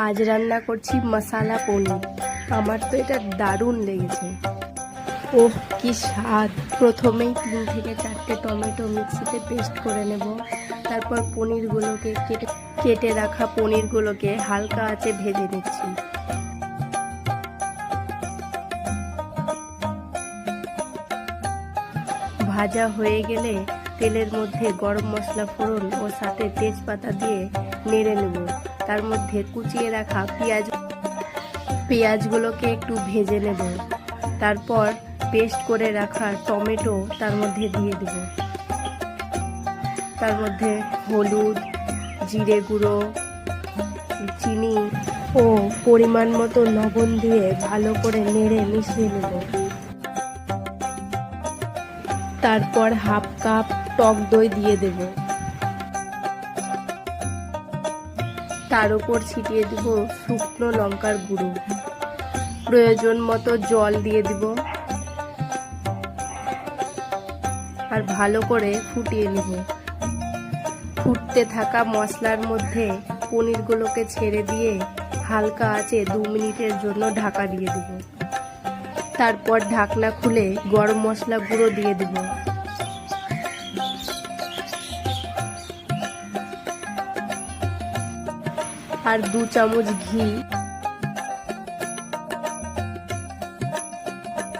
আজ রান্না করছি মশালা পনির। আমার তো এটা দারুণ লেগেছে। ওহ কি স্বাদ! প্রথমেই 3 থেকে 4টে টমেটো মিক্সিতে পেস্ট করে নেব। তারপর পনিরগুলোকে কেটে রাখা পনিরগুলোকে হালকা আঁচে ভেজে নিচ্ছি। ভাজা হয়ে গেলে তেলের মধ্যে গরম মশলা ফোড়ন ও সাথে তেজপাতা দিয়ে নেড়ে নেব। তার মধ্যে কুচিয়ে রাখা পেঁয়াজগুলোকে একটু ভেজে নেব। তারপর পেস্ট করে রাখা টমেটো তার মধ্যে দিয়ে দেব। তার মধ্যে হলুদ, জিরে গুঁড়ো, চিনি ও পরিমাণ মতো লবণ দিয়ে ভালো করে নেড়ে মিশিয়ে নেব। তারপর হাফ কাপ টক দই দিয়ে দেব। তার উপর ছিটিয়ে দেব শুকনো লঙ্কার গুঁড়ো। প্রয়োজন মতো জল দিয়ে দিব আর ভালো করে ফুটিয়ে নেব। ফুটতে থাকা মশলার মধ্যে পনিরগুলোকে ছেড়ে দিয়ে হালকা আঁচে 2 মিনিটের জন্য ঢাকা দিয়ে দেব। তারপর ঢাকনা খুলে গরম মশলা গুঁড়ো দিয়ে দেব। আর 2 চামচ ঘি